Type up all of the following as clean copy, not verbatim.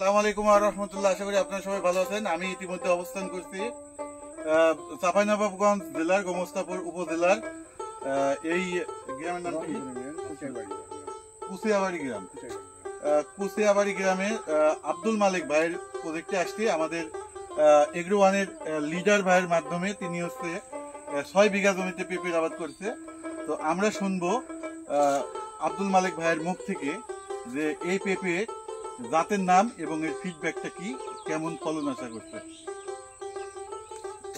আসসালামু আলাইকুম ওয়া রাহমাতুল্লাহ। আশা করি আপনারা সবাই ভালো আছেন। আমি ইতিমধ্যে অবস্থান করছি চাঁপাইনবাবগঞ্জ জেলার গোমস্তাপুর উপজেলার এই গ্রামের নাম কি? কুচিয়াবাড়ি গ্রাম। কুচিয়াবাড়ি গ্রামে আব্দুল মালিক ভাইয়ের প্রজেক্টে আসছি। আমাদের এগ্রো ওয়ানের লিডার ভাইয়ের মাধ্যমে তিনি হচ্ছে 6 বিঘা জমিতে পেঁপের আবাদ করছে। তো আমরা শুনবো আব্দুল মালিক ভাইয়ের মুখ থেকে যে এই পেঁপে জাতের নাম এবং এর ফিডব্যাকটা কি, কেমন ফলন আশা করছে।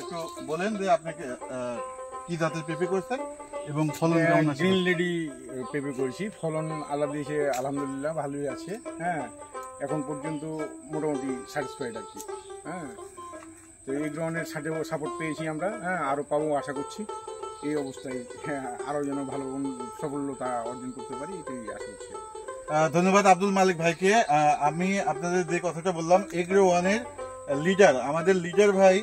একটু বলেন যে আপনাকে কি জাতের পেঁপে করছেন এবং ফলন কেমন আছে। গ্রিন লেডি পেঁপে করেছি, ফলন আল্লাহ দিয়েছে আলহামদুলিল্লাহ ভালোই আছে। হ্যাঁ, এখন পর্যন্ত মোটামুটি স্যাটিসফাইড আর কি। হ্যাঁ, তো এই গ্রহণের সাপোর্ট পেয়েছি আমরা। হ্যাঁ, আরও পাবো আশা করছি। এই অবস্থায় হ্যাঁ আরও যেন ভালো সফলতা অর্জন করতে পারি, এটাই আশা করছি। ধন্যবাদ আব্দুল মালিক ভাইকে। আমি আপনাদের যে কথাটা বললাম, এগ্রো ওয়ানের লিডার, আমাদের লিডার ভাই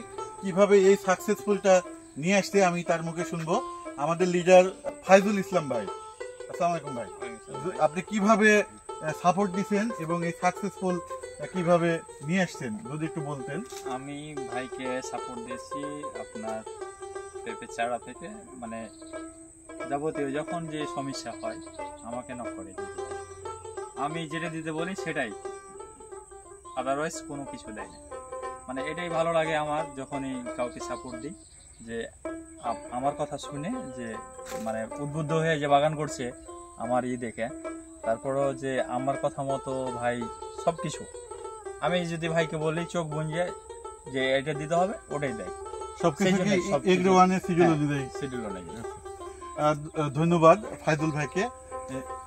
কিভাবে এই সাকসেসফুলটা নিয়ে আসছে আমি তার মুখে শুনবো। আমাদের লিডার ফাইজুল ইসলাম ভাই, আসসালামু আলাইকুম ভাই। আপনি কিভাবে সাপোর্ট দিচ্ছেন এবং এই সাকসেসফুল কিভাবে নিয়ে আসছেন যদি একটু বলতেন। আমি ভাইকে সাপোর্ট দিয়েছি আপনার পেঁপে চারা থেকে, মানে যাবতীয় যখন যে সমস্যা হয় আমাকে নক করে দিতে, আমি যেটা দিতে বলি সেটাই, আদারওয়াইজ কোনো কিছু দেয় না। মানে এটাই ভালো লাগে আমার যখনই কাউকে সাপোর্ট দিই, যে আমার কথা শুনে যে মানে উদ্বুদ্ধ হয়ে যে বাগান করছে আমার দেখে, তারপরও যে আমার কথা মতো ভাই সব কিছু, আমি যদি ভাইকে বলি চোখ বুঝে যে এটা দিতে হবে ওটাই দেয়। ধন্যবাদ ফাইজুল ভাইকে।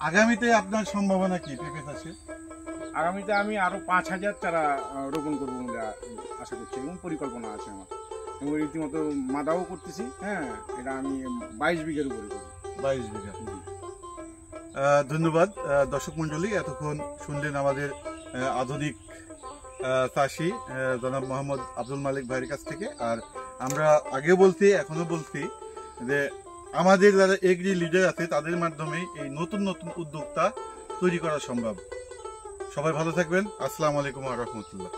আগামীতে আপনার সম্ভাবনা কি পেঁপে চাষে? আগামীতে আমি আরো 5000 চারা রোপণ করবো বলে আশা করছি এবং পরিকল্পনা আছে আমার, এবং রীতিমতো মাদাও করতেছি। হ্যাঁ, এটা আমি 22 বিঘার উপরে করবো। 22 বিঘা। ধন্যবাদ দর্শক মন্ডলী, এতক্ষণ শুনলেন আমাদের আধুনিক চাষি জনাব মোহাম্মদ আব্দুল মালিক ভাইয়ের কাছ থেকে। আর আমরা আগেও বলছি এখনো বলছি যে আমাদের যারা এগ্রি লিডার আছে তাদের মাধ্যমে এই নতুন নতুন উদ্যোক্তা তৈরি করা সম্ভব। সবাই ভালো থাকবেন। আসসালামু আলাইকুম ওয়া রাহমাতুল্লাহ।